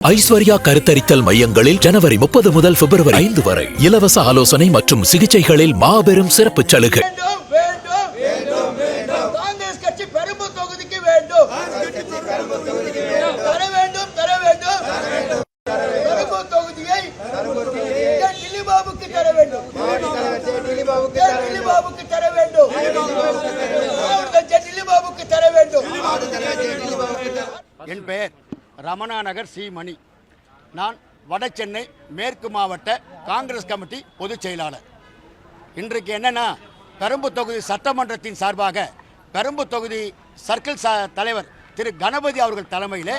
ஐஸ்வர்யா கருத்தரித்தல் மையங்களில் ஜனவரி 30 முதல் பிப்ரவரி 5 வரை இலவச ஆலோசனை மற்றும் சிகிச்சைகளில் மாபெரும் சிறப்பு சலுகை. காங்கிரஸ் கட்சி பெரம்பூர் தொகுதிக்கு வேண்டும். தர வேண்டும். பெரம்பூர் தொகுதியை தில்லிபாபுக்கு தர வேண்டும். தில்லிபாபுக்கு தர வேண்டும். தில்லிபாபுக்கு தர வேண்டும். என் பெயர் ரமணா நகர் சி மணி. நான் வட சென்னை மேற்கு மாவட்ட காங்கிரஸ் கமிட்டி பொதுச் செயலாளர். இன்றைக்கு என்னென்னா, பெரம்பூர் தொகுதி சட்டமன்றத்தின் சார்பாக பெரம்பூர் தொகுதி சர்க்கிள் தலைவர் திரு கணபதி அவர்கள் தலைமையில்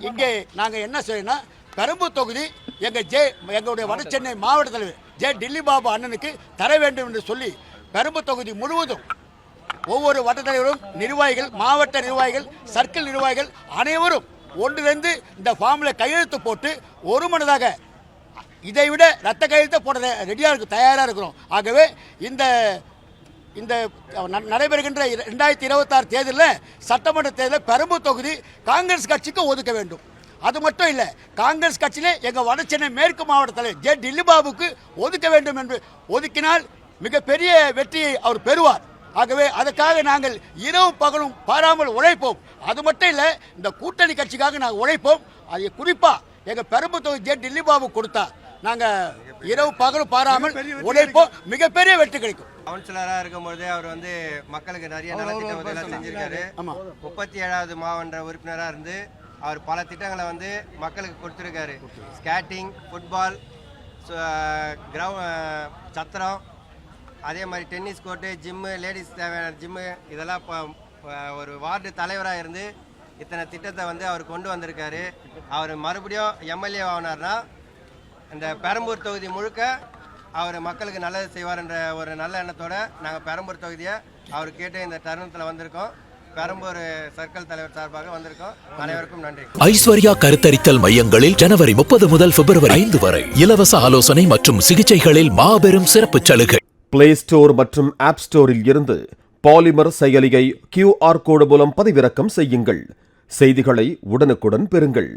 இங்கே நாங்கள் என்ன செய்யணும்னா, பெரம்பூர் தொகுதி எங்களுடைய வட சென்னை மாவட்ட தலைவர் டில்லிபாபு அண்ணனுக்கு தர வேண்டும் என்று சொல்லி பெரம்பூர் தொகுதி முழுவதும் ஒவ்வொரு வட்ட தலைவரும், நிர்வாகிகள், மாவட்ட நிர்வாகிகள், சர்க்கிள் நிர்வாகிகள் அனைவரும் ஒன்றிணைந்து இந்த ஃபார்மில் கையெழுத்து போட்டு ஒரு மனதாக இதைவிட ரத்த கையெழுத்து போட ரெடியாக இருக்கு, தயாராக இருக்கிறோம். ஆகவே இந்த இந்த நடைபெறுகின்ற 2026 தேர்தலில் சட்டமன்ற தேர்தலில் பெரம்பூர் தொகுதி காங்கிரஸ் கட்சிக்கு ஒதுக்க வேண்டும். அது மட்டும் இல்லை, காங்கிரஸ் கட்சியிலே எங்கள் வட சென்னை மேற்கு மாவட்ட தலைவர் டில்லிபாபுக்கு ஒதுக்க வேண்டும் என்று ஒதுக்கினால் மிகப்பெரிய வெற்றியை அவர் பெறுவார். ஆகவே அதற்காக நாங்கள் இரவு பகலும் பாராமல் உழைப்போம். அது மட்டும் இல்லை, இந்த கூட்டணி கட்சிக்காக நாங்கள் உழைப்போம். அது குறிப்பாக எங்கள் பெரம்பூர் தொகுதி டில்லிபாபு கொடுத்தா நாங்கள் இரவு பகலும் பாராமல் உழைப்போம். மிகப்பெரிய வெற்றி கிடைக்கும். கவுன்சிலராக இருக்கும்போது அவர் மக்களுக்கு நிறைய நலத்திட்டம் செஞ்சிருக்காரு. 37வது மாவட்ட உறுப்பினராக இருந்து அவர் பல திட்டங்களை மக்களுக்கு கொடுத்துருக்காரு. ஸ்கேட்டிங், ஃபுட்பால், சத்திரம், அதே மாதிரி டென்னிஸ் கோர்ட்டு, ஜிம்மு, லேடிஸ் தேவையான ஜிம்மு, இதெல்லாம் இப்போ ஒரு வார்டு தலைவராக இருந்து இத்தனை திட்டத்தை அவர் கொண்டு வந்திருக்காரு. அவர் மறுபடியும் எம்எல்ஏ ஆனார்னா இந்த பெரம்பூர் தொகுதி முழுக்க அவர் மக்களுக்கு நல்லது செய்வார்ன்ற ஒரு நல்ல எண்ணத்தோட நாங்கள் பெரம்பூர் தொகுதியை அவர் கேட்டு இந்த தருணத்தில் வந்திருக்கோம். பெரம்பூர் சர்க்கிள் தலைவர் சார்பாக வந்திருக்கோம். அனைவருக்கும் நன்றி. ஐஸ்வர்யா கருத்தரித்தல் மையங்களில் ஜனவரி 30 முதல் பிப்ரவரி 5 வரை இலவச ஆலோசனை மற்றும் சிகிச்சைகளில் மாபெரும் சிறப்பு சலுகை. பிளே ஸ்டோர் மற்றும் ஆப் ஸ்டோரில் இருந்து பாலிமர் செயலியை QR கோடு மூலம் பதிவிறக்கம் செய்யுங்கள். செய்திகளை உடனுக்குடன் பெறுங்கள்.